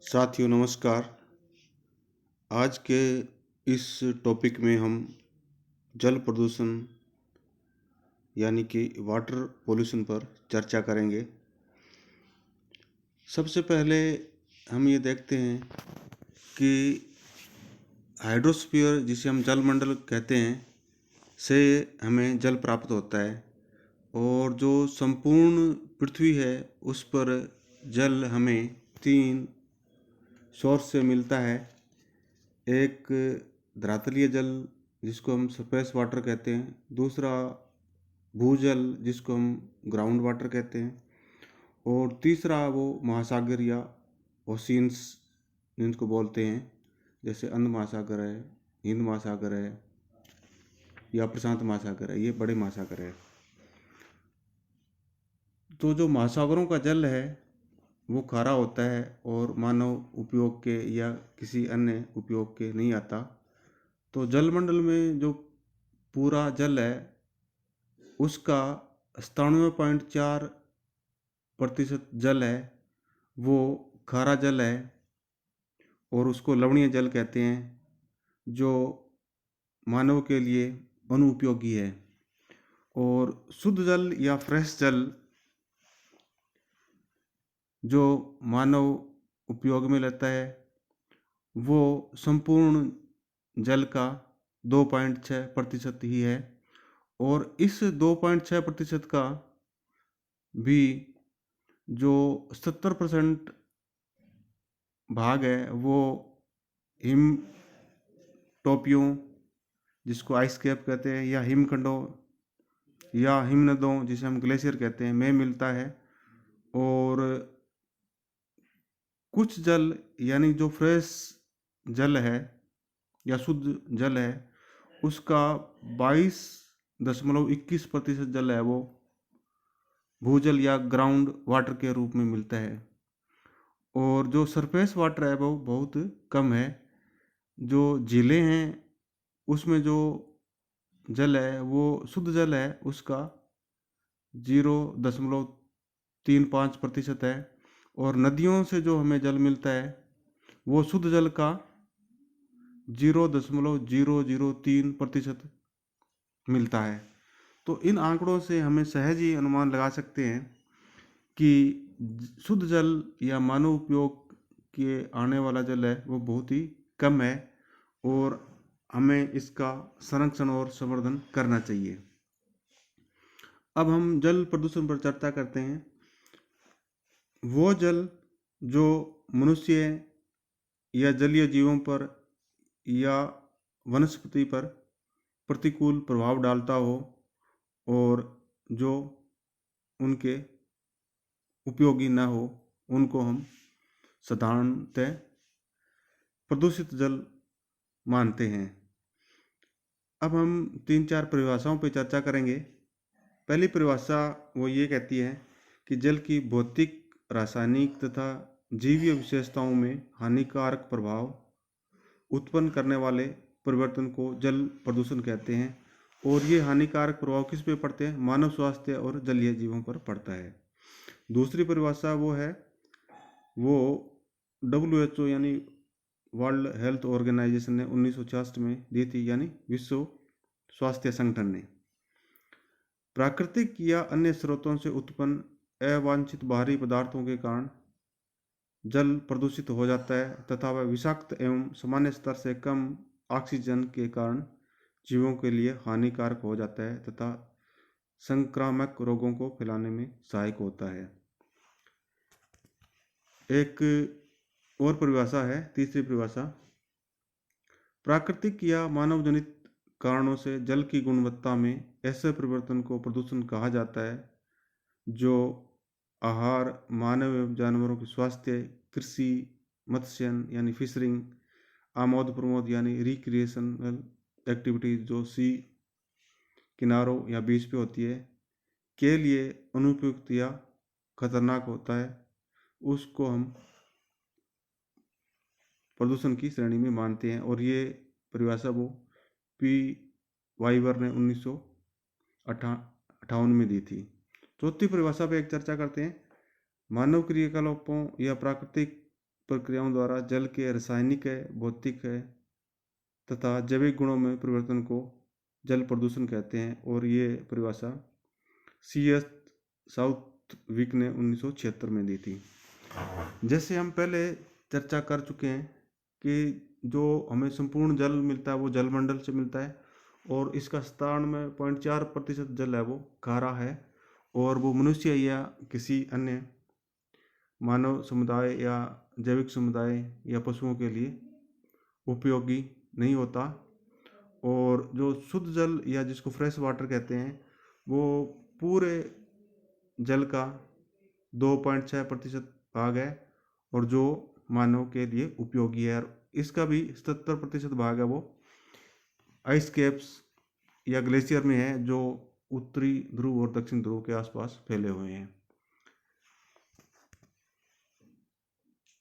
साथियों नमस्कार। आज के इस टॉपिक में हम जल प्रदूषण यानी कि वाटर पोल्यूशन पर चर्चा करेंगे। सबसे पहले हम ये देखते हैं कि हाइड्रोस्फीयर जिसे हम जलमंडल कहते हैं से हमें जल प्राप्त होता है और जो संपूर्ण पृथ्वी है उस पर जल हमें 3 सोर्स से मिलता है। एक धरातलीय जल जिसको हम सरफेस वाटर कहते हैं, दूसरा भूजल जिसको हम ग्राउंड वाटर कहते हैं और तीसरा वो महासागर या ओशियंस जिनको बोलते हैं, जैसे अंध महासागर है, हिंद महासागर है या प्रशांत महासागर है, ये बड़े महासागर है। तो जो महासागरों का जल है वो खारा होता है और मानव उपयोग के या किसी अन्य उपयोग के नहीं आता। तो जलमंडल में जो पूरा जल है उसका 97.4% जल है वो खारा जल है और उसको लवणीय जल कहते हैं, जो मानव के लिए अनुपयोगी है। और शुद्ध जल या फ्रेश जल जो मानव उपयोग में लेता है वो संपूर्ण जल का 2.6% ही है और इस 2.6% का भी जो 70% भाग है वो हिम टोपियों जिसको आइस कैप कहते हैं या हिमखंडों या हिमनदों जिसे हम ग्लेशियर कहते हैं में मिलता है। और कुछ जल यानी जो फ्रेश जल है या शुद्ध जल है उसका 22.21% जल है वो भूजल या ग्राउंड वाटर के रूप में मिलता है और जो सरफेस वाटर है वो बहुत कम है। जो झीलें हैं उसमें जो जल है वो शुद्ध जल है उसका 0.35% है और नदियों से जो हमें जल मिलता है वो शुद्ध जल का 0.003% मिलता है। तो इन आंकड़ों से हमें सहज ही अनुमान लगा सकते हैं कि शुद्ध जल या मानव उपयोग के आने वाला जल है वो बहुत ही कम है और हमें इसका संरक्षण और संवर्धन करना चाहिए। अब हम जल प्रदूषण पर चर्चा करते हैं। वो जल जो मनुष्य या जलीय जीवों पर या वनस्पति पर प्रतिकूल प्रभाव डालता हो और जो उनके उपयोगी न हो उनको हम साधारणतः प्रदूषित जल मानते हैं। अब हम 3-4 परिभाषाओं पर चर्चा करेंगे। पहली परिभाषा वो ये कहती है कि जल की भौतिक, रासायनिक तथा जीवीय विशेषताओं में हानिकारक प्रभाव उत्पन्न करने वाले परिवर्तन को जल प्रदूषण कहते हैं और ये हानिकारक प्रभाव किस पे पड़ते हैं? मानव स्वास्थ्य और जलीय जीवों पर पड़ता है। दूसरी परिभाषा वो है वो WHO यानी वर्ल्ड हेल्थ ऑर्गेनाइजेशन ने 1966 में दी थी, यानी विश्व स्वास्थ्य संगठन ने। प्राकृतिक या अन्य स्रोतों से उत्पन्न अवांछित बाहरी पदार्थों के कारण जल प्रदूषित हो जाता है तथा वह विषाक्त एवं सामान्य स्तर से कम ऑक्सीजन के कारण जीवों के लिए हानिकारक हो जाता है तथा संक्रामक रोगों को फैलाने में सहायक होता है। एक और परिभाषा है, तीसरी परिभाषा, प्राकृतिक या मानव जनित कारणों से जल की गुणवत्ता में ऐसे परिवर्तन को प्रदूषण कहा जाता है जो आहार, मानव एवं जानवरों के स्वास्थ्य, कृषि, मत्स्यन यानी फिशरिंग, आमोद प्रमोद यानी रिक्रिएशनल एक्टिविटीज जो सी किनारों या बीच पे होती है के लिए अनुपयुक्त या खतरनाक होता है, उसको हम प्रदूषण की श्रेणी में मानते हैं और ये परिभाषा वो पी वाइवर ने 1958 में दी थी। चौथी परिभाषा पे एक चर्चा करते हैं। मानव क्रियाकलापों या प्राकृतिक प्रक्रियाओं द्वारा जल के रासायनिक भौतिक तथा जैविक गुणों में परिवर्तन को जल प्रदूषण कहते हैं। और ये परिभाषा CS साउथविक ने 1976 में दी थी। जैसे हम पहले चर्चा कर चुके हैं कि जो हमें संपूर्ण जल मिलता है वो जलमंडल से मिलता है, और इसका 97.4% जल है वो खारा है, और वो मनुष्य या किसी अन्य मानव समुदाय या जैविक समुदाय या पशुओं के लिए उपयोगी नहीं होता। और जो शुद्ध जल या जिसको फ्रेश वाटर कहते हैं वो पूरे जल का 2.6% भाग है, और जो मानव के लिए उपयोगी है। और इसका भी 77% भाग है वो आइस कैप्स या ग्लेशियर में है, जो उत्तरी ध्रुव और दक्षिण ध्रुव के आसपास फैले हुए हैं।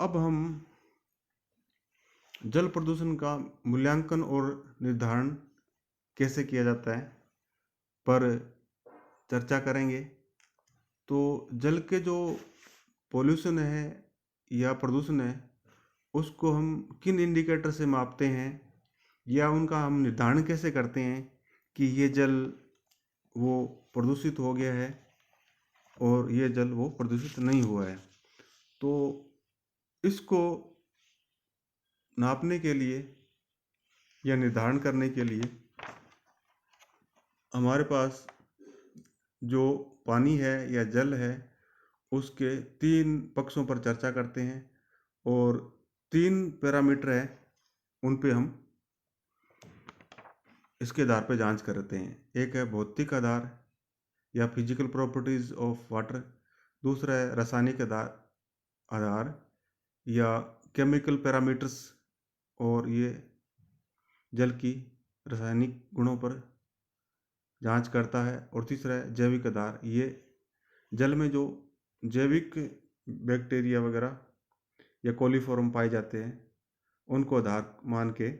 अब हम जल प्रदूषण का मूल्यांकन और निर्धारण कैसे किया जाता है पर चर्चा करेंगे। तो जल के जो पॉल्यूशन है या प्रदूषण है उसको हम किन इंडिकेटर से मापते हैं, या उनका हम निर्धारण कैसे करते हैं कि ये जल वो प्रदूषित हो गया है और ये जल वो प्रदूषित नहीं हुआ है। तो इसको नापने के लिए या निर्धारण करने के लिए हमारे पास जो पानी है या जल है उसके 3 पक्षों पर चर्चा करते हैं, और 3 पैरामीटर है उन पे हम इसके आधार पर जांच करते हैं। एक है भौतिक आधार या फिजिकल प्रॉपर्टीज ऑफ वाटर, दूसरा है रासायनिक आधार या केमिकल पैरामीटर्स, और ये जल की रासायनिक गुणों पर जांच करता है, और तीसरा है जैविक आधार। ये जल में जो जैविक बैक्टीरिया वगैरह या कोलीफॉर्म पाए जाते हैं उनको आधार मान के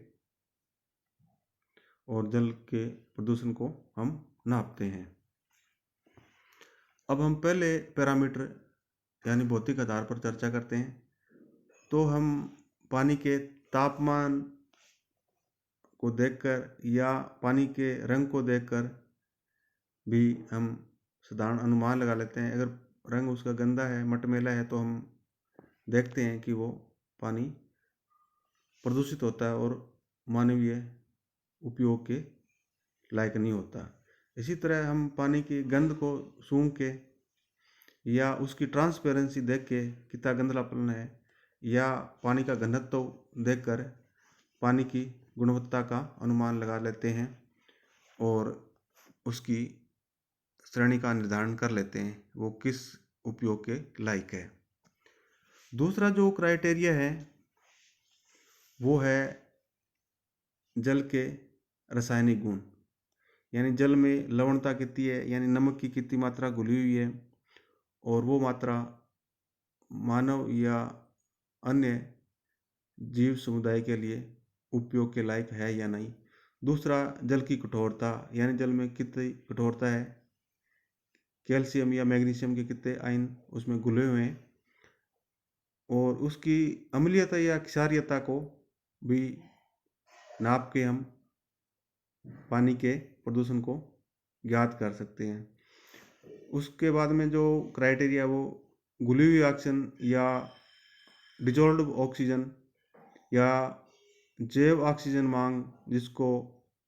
और जल के प्रदूषण को हम नापते हैं। अब हम पहले पैरामीटर यानी भौतिक आधार पर चर्चा करते हैं। तो हम पानी के तापमान को देखकर या पानी के रंग को देखकर भी हम साधारण अनुमान लगा लेते हैं। अगर रंग उसका गंदा है, मटमैला है, तो हम देखते हैं कि वो पानी प्रदूषित होता है और मानवीय उपयोग के लायक नहीं होता। इसी तरह हम पानी की गंध को सूंघ के या उसकी ट्रांसपेरेंसी देख के कितना गंदलापन है, या पानी का घनत्व देखकर पानी की गुणवत्ता का अनुमान लगा लेते हैं और उसकी श्रेणी का निर्धारण कर लेते हैं वो किस उपयोग के लायक है। दूसरा जो क्राइटेरिया है वो है जल के रासायनिक गुण, यानी जल में लवणता कितनी है, यानी नमक की कितनी मात्रा घुली हुई है, और वो मात्रा मानव या अन्य जीव समुदाय के लिए उपयोग के लायक है या नहीं। दूसरा जल की कठोरता, यानी जल में कितनी कठोरता है, कैल्शियम या मैग्नीशियम के कितने आयन उसमें घुले हुए हैं, और उसकी अम्लीयता या क्षारीयता को भी नाप के हम पानी के प्रदूषण को ज्ञात कर सकते हैं। उसके बाद में जो क्राइटेरिया वो घुली हुई ऑक्सीजन या डिजॉल्व्ड ऑक्सीजन या जैव ऑक्सीजन मांग, जिसको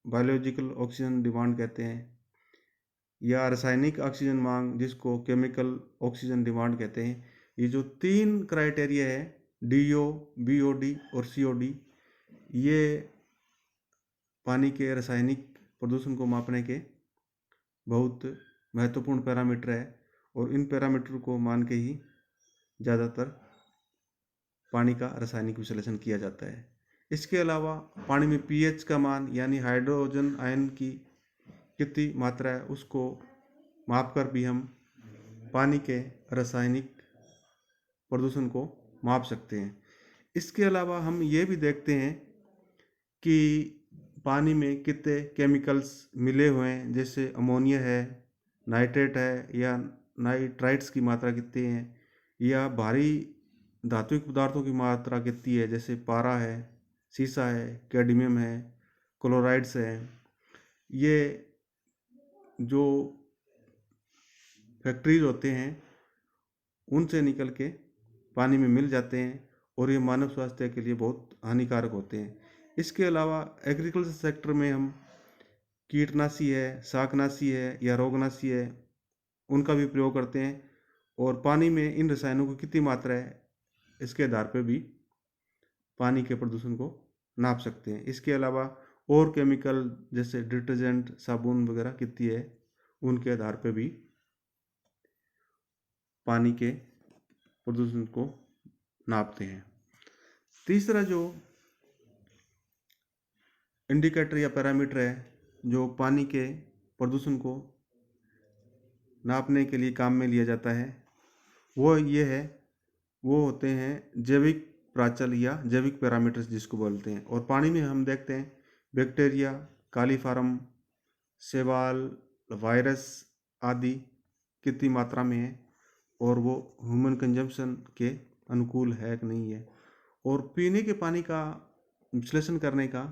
बायोलॉजिकल ऑक्सीजन डिमांड कहते हैं, या रासायनिक ऑक्सीजन मांग जिसको केमिकल ऑक्सीजन डिमांड कहते हैं। ये जो 3 क्राइटेरिया है DO, BOD और COD, ये पानी के रासायनिक प्रदूषण को मापने के बहुत महत्वपूर्ण पैरामीटर है, और इन पैरामीटर को मान के ही ज़्यादातर पानी का रासायनिक विश्लेषण किया जाता है। इसके अलावा पानी में pH का मान, यानी हाइड्रोजन आयन की कितनी मात्रा है, उसको मापकर भी हम पानी के रासायनिक प्रदूषण को माप सकते हैं। इसके अलावा हम ये भी देखते हैं कि पानी में कितने केमिकल्स मिले हुए हैं, जैसे अमोनिया है, नाइट्रेट है, या नाइट्राइट्स की मात्रा कितनी है, या भारी धात्विक पदार्थों की मात्रा कितनी है, जैसे पारा है, सीसा है, कैडमियम है, क्लोराइड्स है, ये जो फैक्ट्रीज होते हैं उनसे निकल के पानी में मिल जाते हैं और ये मानव स्वास्थ्य के लिए बहुत हानिकारक होते हैं। इसके अलावा एग्रीकल्चर सेक्टर में हम कीटनाशी है, शाकनाशी है या रोगनाशी है, उनका भी प्रयोग करते हैं और पानी में इन रसायनों की कितनी मात्रा है इसके आधार पर भी पानी के प्रदूषण को नाप सकते हैं। इसके अलावा और केमिकल जैसे डिटर्जेंट, साबुन वगैरह कितनी है उनके आधार पर भी पानी के प्रदूषण को नापते हैं। तीसरा जो इंडिकेटर या पैरामीटर है जो पानी के प्रदूषण को नापने के लिए काम में लिया जाता है वो होते हैं जैविक प्राचल या जैविक पैरामीटर्स जिसको बोलते हैं। और पानी में हम देखते हैं बैक्टीरिया, कालीफार्म, शैवाल, वायरस आदि कितनी मात्रा में है और वो ह्यूमन कंजम्पशन के अनुकूल है कि नहीं है। और पीने के पानी का विश्लेषण करने का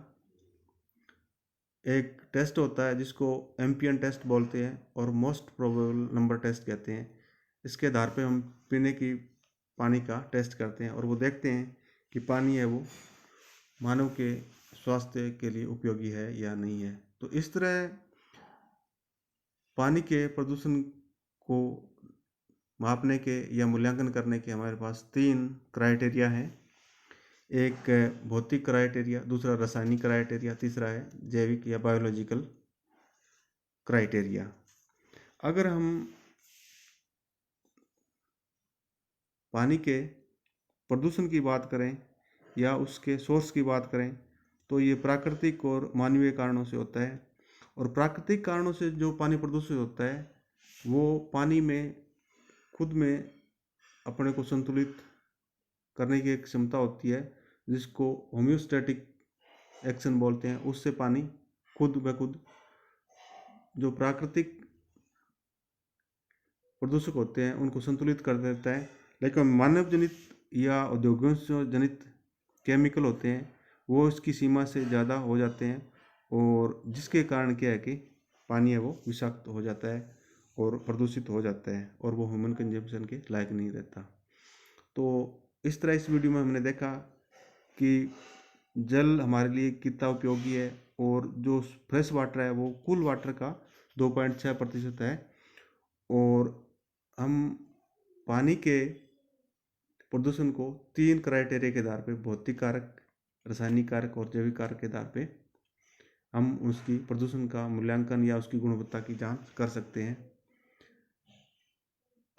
एक टेस्ट होता है जिसको एम्पियन टेस्ट बोलते हैं और मोस्ट प्रोबेबल नंबर टेस्ट कहते हैं। इसके आधार पे हम पीने की पानी का टेस्ट करते हैं और वो देखते हैं कि पानी है वो मानव के स्वास्थ्य के लिए उपयोगी है या नहीं है। तो इस तरह पानी के प्रदूषण को मापने के या मूल्यांकन करने के हमारे पास 3 क्राइटेरिया हैं। एक भौतिक क्राइटेरिया, दूसरा रासायनिक क्राइटेरिया, तीसरा है जैविक या बायोलॉजिकल क्राइटेरिया। अगर हम पानी के प्रदूषण की बात करें या उसके सोर्स की बात करें तो ये प्राकृतिक और मानवीय कारणों से होता है। और प्राकृतिक कारणों से जो पानी प्रदूषित होता है वो पानी में खुद में अपने को संतुलित करने की एक क्षमता होती है जिसको होम्योस्टैटिक एक्शन बोलते हैं। उससे पानी खुद ब खुद जो प्राकृतिक प्रदूषक होते हैं उनको संतुलित कर देता है। लेकिन मानव जनित या औद्योगिक जनित केमिकल होते हैं वो इसकी सीमा से ज़्यादा हो जाते हैं और जिसके कारण क्या है कि पानी है वो विषाक्त हो जाता है और प्रदूषित हो जाता है और वो ह्यूमन कंजम्पशन के लायक नहीं रहता। तो इस तरह इस वीडियो में हमने देखा कि जल हमारे लिए कितना उपयोगी है और जो फ्रेश वाटर है वो कूल वाटर का 2.6% है। और हम पानी के प्रदूषण को 3 क्राइटेरिया के आधार पे भौतिक कारक, रासायनिक कारक और जैविक कारक के आधार पे हम उसकी प्रदूषण का मूल्यांकन या उसकी गुणवत्ता की जांच कर सकते हैं।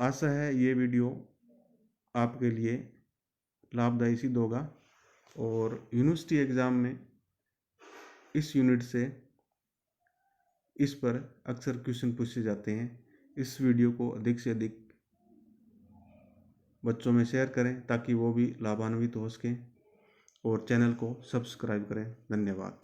आशा है ये वीडियो आपके लिए लाभदायी सिद्ध होगा और यूनिवर्सिटी एग्ज़ाम में इस यूनिट से इस पर अक्सर क्वेश्चन पूछे जाते हैं। इस वीडियो को अधिक से अधिक बच्चों में शेयर करें ताकि वो भी लाभान्वित हो सकें और चैनल को सब्सक्राइब करें। धन्यवाद।